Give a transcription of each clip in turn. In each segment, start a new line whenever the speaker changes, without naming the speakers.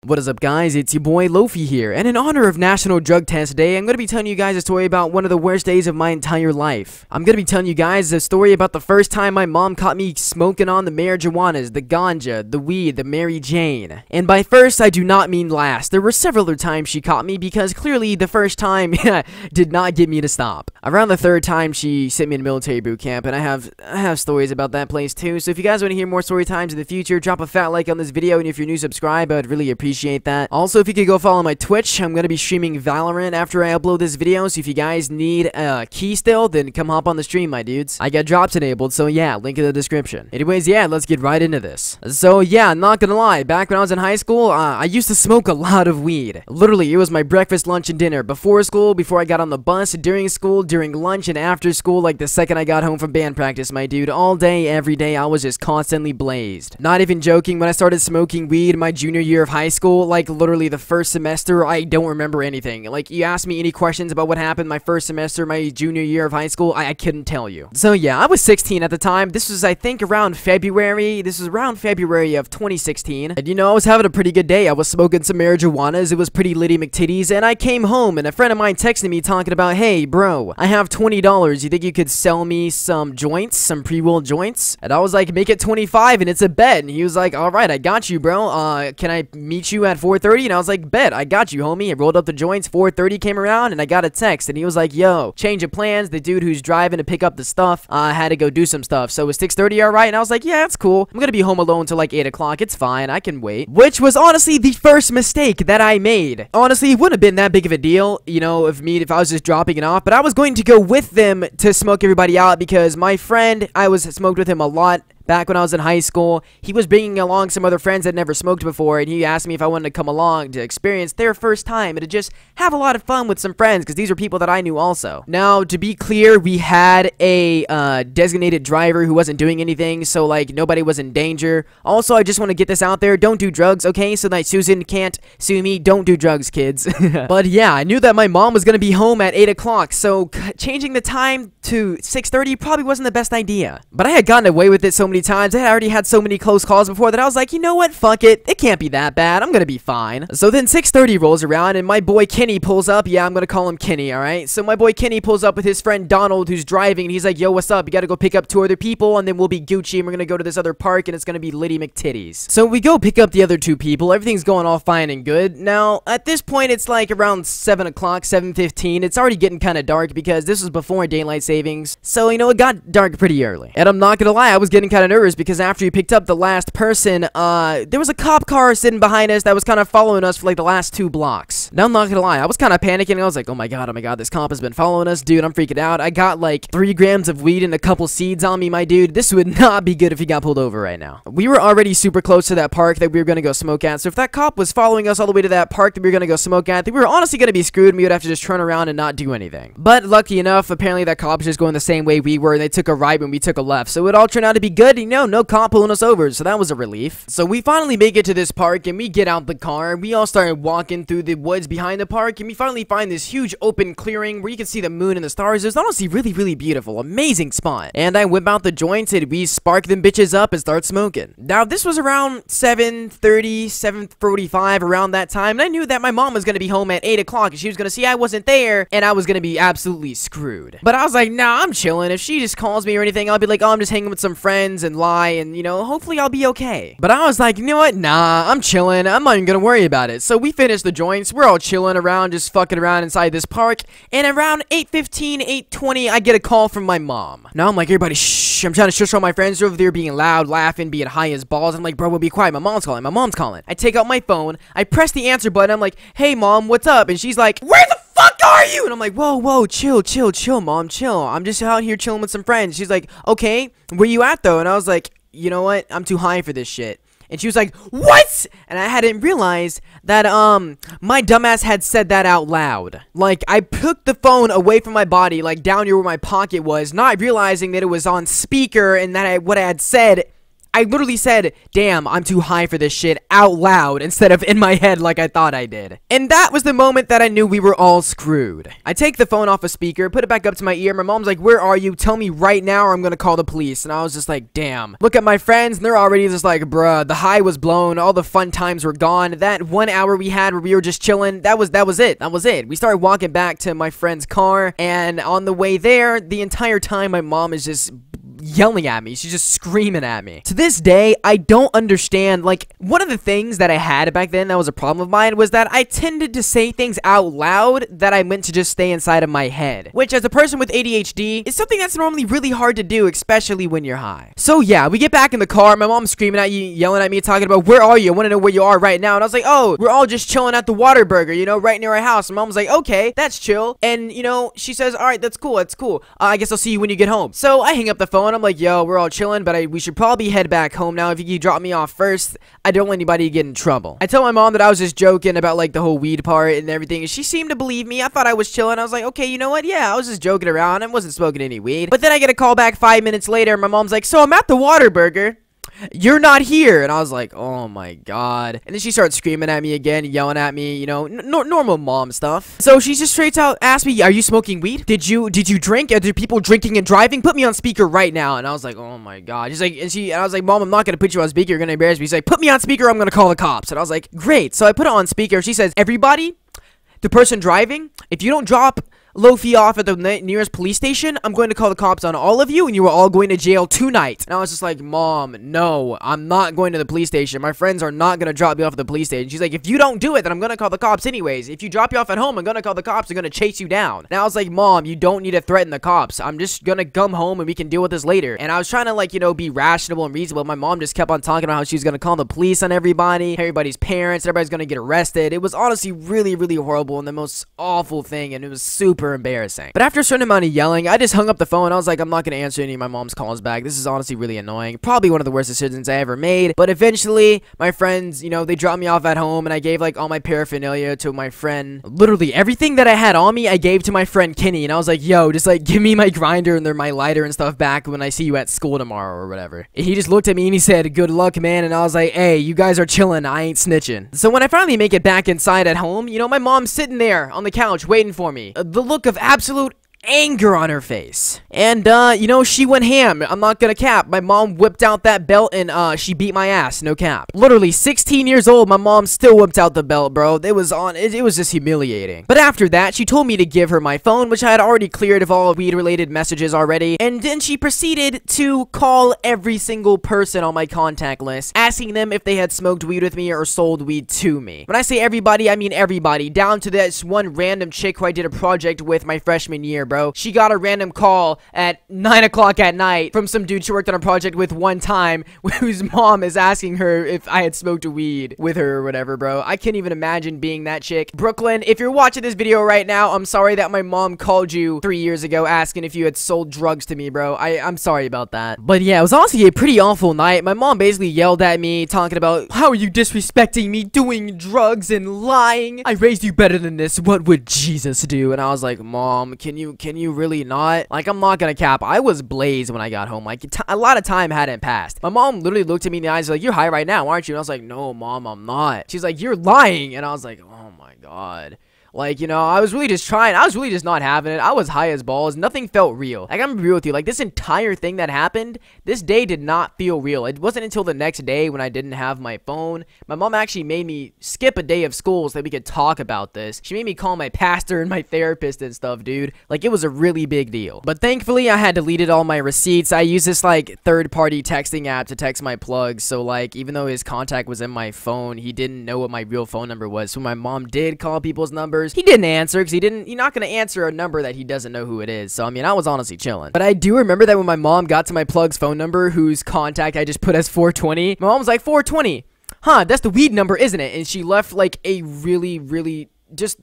What is up, guys? It's your boy Lofi here, and in honor of National Drug Test Day, I'm going to be telling you guys a story about one of the worst days of my entire life. I'm going to be telling you guys a story about the first time my mom caught me smoking on the marijuanas, the ganja, the weed, the Mary Jane. And by first, I do not mean last. There were several other times she caught me because clearly the first time did not get me to stop. Around the third time, she sent me in military boot camp, and I have stories about that place too. So if you guys want to hear more story times in the future, drop a fat like on this video, and if you're new, subscribe. I'd really appreciate that. Also, if you could go follow my Twitch, I'm gonna be streaming Valorant after I upload this video, so if you guys need a key still, then come hop on the stream, my dudes. I got drops enabled, so yeah, link in the description. Anyways, yeah, let's get right into this. So yeah, not gonna lie, back when I was in high school, I used to smoke a lot of weed. Literally, it was my breakfast, lunch, and dinner. Before school, before I got on the bus, during school, during lunch, and after school, like the second I got home from band practice, my dude. All day, every day, I was just constantly blazed. Not even joking, when I started smoking weed my junior year of high school, like literally the first semester, I don't remember anything. Like, you asked me any questions about what happened my first semester, my junior year of high school, I couldn't tell you. So yeah, I was 16 at the time. This was, I think, around February. This was around February of 2016. And you know, I was having a pretty good day. I was smoking some marijuanas. It was pretty litty McTitties. And I came home and a friend of mine texted me talking about, hey, bro, I have $20. You think you could sell me some joints, some pre-rolled joints? And I was like, make it 25 and it's a bet. And he was like, all right, I got you, bro. Can I meet you at 4:30? And I was like, bet, I got you, homie. I rolled up the joints, 4:30 came around, and I got a text, and he was like, yo, change of plans. The dude who's driving to pick up the stuff had to go do some stuff. So was 6:30 all right? And I was like, yeah, that's cool. I'm gonna be home alone till like 8 o'clock. It's fine. I can wait. Which was honestly the first mistake that I made. Honestly, it wouldn't have been that big of a deal, you know, if I was just dropping it off, but I was going to go with them to smoke everybody out because my friend, I was smoked with him a lot. Back when I was in high school, he was bringing along some other friends that never smoked before, and he asked me if I wanted to come along to experience their first time and to just have a lot of fun with some friends, because these are people that I knew also. Now, to be clear, we had a designated driver who wasn't doing anything, so, like, nobody was in danger. Also, I just want to get this out there, don't do drugs, okay? So that Susan can't sue me, don't do drugs, kids. But yeah, I knew that my mom was going to be home at 8 o'clock, so changing the time to 6:30 probably wasn't the best idea. But I had gotten away with it so many times. I had already had so many close calls before that I was like, you know what, fuck it, it can't be that bad, I'm gonna be fine. So then 6:30 rolls around and my boy Kenny pulls up. Yeah, I'm gonna call him Kenny, alright? So my boy Kenny pulls up with his friend Donald, who's driving, and he's like, yo, what's up? You gotta go pick up 2 other people and then we'll be Gucci and we're gonna go to this other park and it's gonna be Liddy McTitties. So we go pick up the other 2 people. Everything's going all fine and good. Now, at this point, it's like around 7 o'clock, 7:15. It's already getting kind of dark because this was before daylight savings. So, you know, it got dark pretty early. And I'm not gonna lie, I was getting kind of nervous because after you picked up the last person, there was a cop car sitting behind us that was kind of following us for like the last 2 blocks. Now, I'm not gonna lie, I was kind of panicking. I was like, oh my god, this cop has been following us. Dude, I'm freaking out. I got like 3 grams of weed and a couple seeds on me, my dude. This would not be good if he got pulled over right now. We were already super close to that park that we were gonna go smoke at, so if that cop was following us all the way to that park that we were gonna go smoke at, then we were honestly gonna be screwed and we would have to just turn around and not do anything. But lucky enough, apparently that cop was just going the same way we were, and they took a right when we took a left, so it all turned out to be good. You know, no cop pulling us over, so that was a relief. So we finally make it to this park and we get out the car. We all started walking through the woods behind the park and we finally find this huge open clearing where you can see the moon and the stars. It was honestly really, really beautiful. Amazing spot. And I whip out the joints and we spark them bitches up and start smoking. Now, this was around 7:30, 7:45, around that time, and I knew that my mom was going to be home at 8 o'clock and she was going to see I wasn't there and I was going to be absolutely screwed. But I was like, nah, I'm chilling. If she just calls me or anything, I'll be like, oh, I'm just hanging with some friends and lie and, you know, hopefully I'll be okay. But I was like, you know what? Nah, I'm chilling. I'm not even gonna worry about it. So we finished the joints. We're all chilling around, just fucking around inside this park. And around 8:15, 8:20, I get a call from my mom. Now I'm like, everybody, shh. I'm trying to shush all my friends over there being loud, laughing, being high as balls. I'm like, bro, we'll be quiet. My mom's calling. My mom's calling. I take out my phone. I press the answer button. I'm like, hey, mom, what's up? And she's like, where the fuck are you? And I'm like, whoa, chill, mom, chill. I'm just out here chilling with some friends. She's like, okay, where you at, though? And I was like, you know what? I'm too high for this shit. And she was like, what? And I hadn't realized that, my dumbass had said that out loud. Like, I took the phone away from my body, like, down here where my pocket was, not realizing that it was on speaker and that what I had said I literally said, damn, I'm too high for this shit out loud instead of in my head like I thought I did. And that was the moment that I knew we were all screwed. I take the phone off a speaker, put it back up to my ear. My mom's like, where are you? Tell me right now or I'm gonna call the police. And I was just like, damn. Look at my friends and they're already just like, bruh, the high was blown. All the fun times were gone. That 1 hour we had where we were just chilling, that was it. That was it. We started walking back to my friend's car, and on the way there, the entire time my mom is just yelling at me. She's just screaming at me. To this day, I don't understand. Like, one of the things that I had back then that was a problem of mine was that I tended to say things out loud that I meant to just stay inside of my head, which as a person with ADHD is something that's normally really hard to do, especially when you're high. So yeah, we get back in the car. My mom's screaming at you, yelling at me, talking about, where are you? I want to know where you are right now. And I was like, oh, we're all just chilling at the Waterburger, you know, right near our house. And mom's like, okay, that's chill. And you know, she says, all right, that's cool. That's cool. I guess I'll see you when you get home. So I hang up the phone. I'm like, yo, we're all chilling, but we should probably head back home now. If you drop me off first, I don't want anybody to get in trouble. I told my mom that I was just joking about like the whole weed part and everything, and she seemed to believe me. I thought I was chilling. I was like, okay, you know what? Yeah, I was just joking around. I wasn't smoking any weed. But then I get a call back 5 minutes later. My mom's like, so I'm at the Waterburger. You're not here. And I was like, oh my god. And then she starts screaming at me again, yelling at me, you know, normal mom stuff. So she just straight out asked me, are you smoking weed? Did you drink? Are there people drinking and driving? Put me on speaker right now. And I was like, oh my god. She's like, and I was like, mom, I'm not gonna put you on speaker. You're gonna embarrass me. She's like, put me on speaker. I'm gonna call the cops. And I was like, great. So I put it on speaker. She says, everybody, the person driving, if you don't drop Lofi off at the nearest police station, I'm going to call the cops on all of you, and you are all going to jail tonight. And I was just like, mom, no, I'm not going to the police station. My friends are not going to drop me off at the police station. She's like, if you don't do it, then I'm going to call the cops anyways. If you drop you off at home, I'm going to call the cops. They're going to chase you down. And I was like, mom, you don't need to threaten the cops. I'm just going to come home and we can deal with this later. And I was trying to, like, you know, be rational and reasonable. My mom just kept on talking about how she was going to call the police on everybody's parents, everybody's going to get arrested. It was honestly really, really horrible and the most awful thing, and it was super embarrassing. But after a certain amount of yelling, I just hung up the phone. I was like, I'm not going to answer any of my mom's calls back. This is honestly really annoying. Probably one of the worst decisions I ever made. But eventually, my friends, you know, they dropped me off at home, and I gave, like, all my paraphernalia to my friend. Literally, everything that I had on me, I gave to my friend Kenny. And I was like, yo, just, like, give me my grinder and my lighter and stuff back when I see you at school tomorrow or whatever. And he just looked at me and he said, good luck, man. And I was like, hey, you guys are chilling. I ain't snitching. So when I finally make it back inside at home, you know, my mom's sitting there on the couch waiting for me. The look of absolute anger on her face. And, you know, she went ham. I'm not gonna cap. My mom whipped out that belt and, she beat my ass. No cap. Literally, 16 years old, my mom still whipped out the belt, bro. It was just humiliating. But after that, she told me to give her my phone, which I had already cleared of all weed-related messages already. And then she proceeded to call every single person on my contact list, asking them if they had smoked weed with me or sold weed to me. When I say everybody, I mean everybody. Down to this one random chick who I did a project with my freshman year, bro. She got a random call at 9 o'clock at night from some dude she worked on a project with one time, whose mom is asking her if I had smoked weed with her or whatever, bro. I can't even imagine being that chick. Brooklyn, if you're watching this video right now, I'm sorry that my mom called you 3 years ago asking if you had sold drugs to me, bro. I'm sorry about that. But yeah, it was honestly a pretty awful night. My mom basically yelled at me, talking about, how are you disrespecting me, doing drugs and lying? I raised you better than this. What would Jesus do? And I was like, mom, can you really not? Like, I'm not gonna cap. I was blazed when I got home. Like, a lot of time hadn't passed. My mom literally looked at me in the eyes like, you're high right now, aren't you? And I was like, no, mom, I'm not. She's like, you're lying. And I was like, oh my god. Like, you know, I was really just not having it. I was high as balls. Nothing felt real. Like, I'm real with you. Like, this entire thing that happened, this day did not feel real. It wasn't until the next day when I didn't have my phone. My mom actually made me skip a day of school so that we could talk about this. She made me call my pastor and my therapist and stuff, dude. Like, it was a really big deal. But thankfully, I had deleted all my receipts. I used this, like, third-party texting app to text my plugs. So, like, even though his contact was in my phone, he didn't know what my real phone number was. So my mom did call people's numbers. He didn't answer because he's not going to answer a number that he doesn't know who it is. So, I mean, I was honestly chilling. But I do remember that when my mom got to my plug's phone number, whose contact I just put as 420, my mom was like, 420? Huh, that's the weed number, isn't it? And she left, like, a really, really just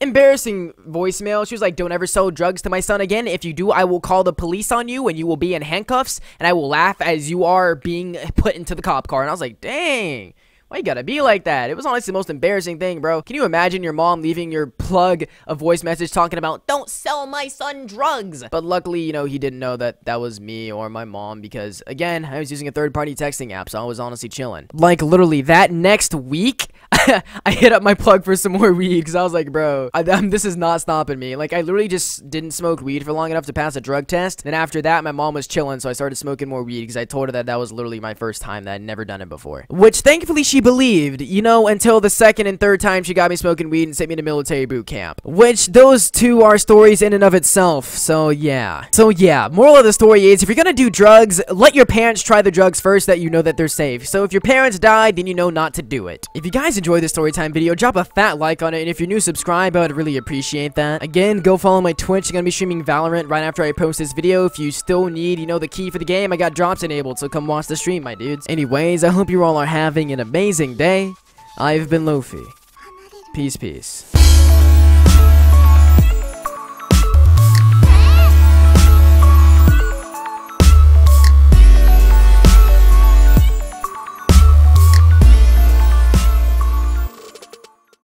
embarrassing voicemail. She was like, don't ever sell drugs to my son again. If you do, I will call the police on you and you will be in handcuffs and I will laugh as you are being put into the cop car. And I was like, dang. Why you gotta be like that? It was honestly the most embarrassing thing, bro. Can you imagine your mom leaving your plug a voice message talking about, don't sell my son drugs? But luckily, you know, he didn't know that that was me or my mom because, again, I was using a third-party texting app, so I was honestly chilling. Like, literally, that next week, I hit up my plug for some more weed because I was like, bro, this is not stopping me. Like, I literally just didn't smoke weed for long enough to pass a drug test. Then after that, my mom was chilling, so I started smoking more weed because I told her that that was literally my first time, that I'd never done it before. Which, thankfully, she believed, you know, until the second and third time she got me smoking weed and sent me to military boot camp. Which, those two are stories in and of itself, so yeah. Moral of the story is, if you're gonna do drugs, let your parents try the drugs first that you know that they're safe. So if your parents died, then you know not to do it. If you guys enjoyed this storytime video, drop a fat like on it, and if you're new, subscribe. I would really appreciate that. Again, go follow my Twitch. I'm gonna be streaming Valorant right after I post this video. If you still need, you know, the key for the game, I got drops enabled, so come watch the stream, my dudes. Anyways, I hope you all are having an amazing day. I've been Lofi. Peace, peace.